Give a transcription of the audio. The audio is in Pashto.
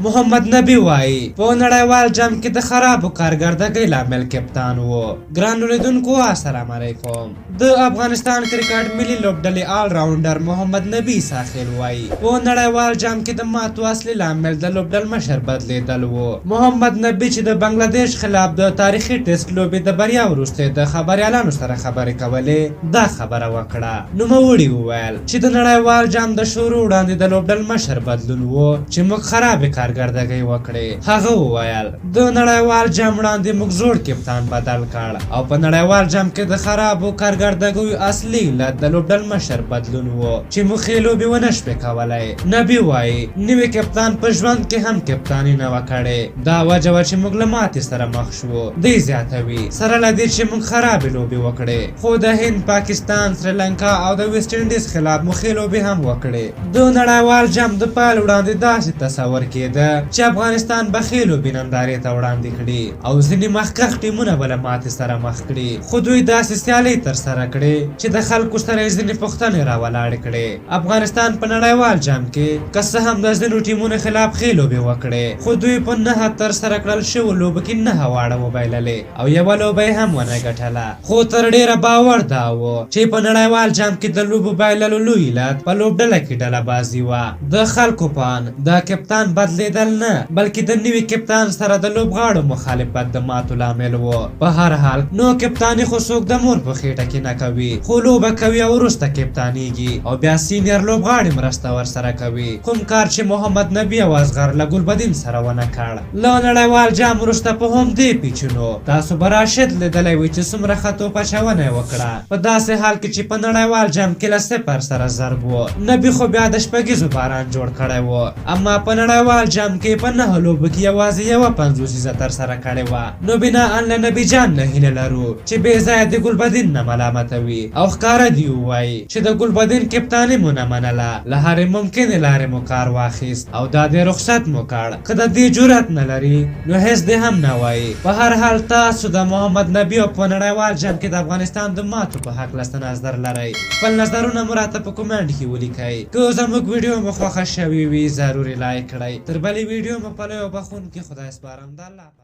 محمد نبی وایي په نړیوال جام کې د خرابو کارګردګۍ لامل کپتان و. ګرانو لیدونکو السلام علیکم. د افغانستان کرکټ ملي لوبډلې آل راونډر محمد نبی ساخیل وایي په نړیوال جام کې د ماتو اصلي لامل د لوبډل مشر بدلیدل و. محمد نبی چې د بنگلاديش خلاف د تاریخي ټیسټ لوبې د بریا وروسته د خبريالانو سره خبرې کولې دا خبره وکړه. نوموړي وویل چې د نړیوال جام د شروع وړاندې د لوبډل مشر بدلون و چې موږ خرابې کارګردګۍ وکړې. هغه وویل د نړیوال جام وړاندې موږ زوړ کپتان بدل کړ او په نړیوال جام کې د خرابو کارګردګیو اصلي علت د لوبډل مشر بدلون و چې موږ ښې لوبې ونه شوې کولی. نبي وایي نوي کپتان په ژوند کې هم کپتاني نه وه کړې. دا وجه وه چې موږ له ماتې سره مخ شوو. دی زیاتوي سره له دې چې موږ خرابې لوبې وکړې خو د هند، پاکستان، سریلانکا او د ویسټ انډیز خلاف مو ښې لوبې هم وکړې. د نړیوال جام د پیل وړاندې داسې تصور کېده چې افغانستان به ښې لوبې نندارې ته وړاندې کړي او ځینې مخکښ ټیمونه به له ماتې سره مخ کړي، خو دوی داسې سیالۍ ترسره کړې چې د خلکو سره یې ځینې پوښتنې راولاړې کړې. افغانستان په نړیوال جام کې که څه هم د ځینو ټیمونو خلاف ښې لوبې وکړې خو دوی په 9 ترسره کړل شوو لوبو کې 9 واړه وبایللې او یوه لوبه یې هم ونه ګټله. خو تر ډېره باور دا و چې په نړیوال جام کې د لوبو بایللو لوی علت په لوبډله کې ډله بازي وه. د خلکو پان د کپتان بدلیدل نه بلکې د نوي کپتان سره د لوبغاړو مخالفت د ماتو لامل و. په هر حال نو کپتاني خو څوک د مور په خېټه کې نه کوي خو لوبه کوي او وروسته کپتانیږي او بیا سینیر لوبغاړي مرسته ورسره کوي، کوم کار چې محمد نبی او اصغر له ګلبدین سره ونه کړ. له نړیوال جام وروسته په همدې پیچونو تاسو به راشد لیدلی وي چې څومره خطو پچونه یې وکړه په داسې حال کې چې په نړیوال جام کې له 0 سره ضرب و. نبی خو بیا د شپږیزو باران جوړ کړی و اما په نړیوال جام کې په 9 لوبو کې یوازې یوه 50 ترسره کړې وه. نو بنا ان له نبي جان نه هیله لرو چې بې ځایه د ګلبدین نه ملامتوي او ښکاره دي ووایي چې د ګلبدین کپتاني مو نه منله، له هرې ممکنې لارې مو کار واخیست او دا دې رخصت مو کړ. که د دې جرأت نه لري نو هېڅ دې هم نه وایي. په هر حال تاسو د محمد نبي او په نړیوال جام کې د افغانستان د ماتو په هکله څه نظر لرئ؟ خپل نظرونه مو راته په کومنټ کې ولیکئ. که زموږ ویډیو مو خوښه شوې وي ضروري لایک کړئ. تر بلې ویډیو مو په لوی او بخښونکي خدای سپارم. د الله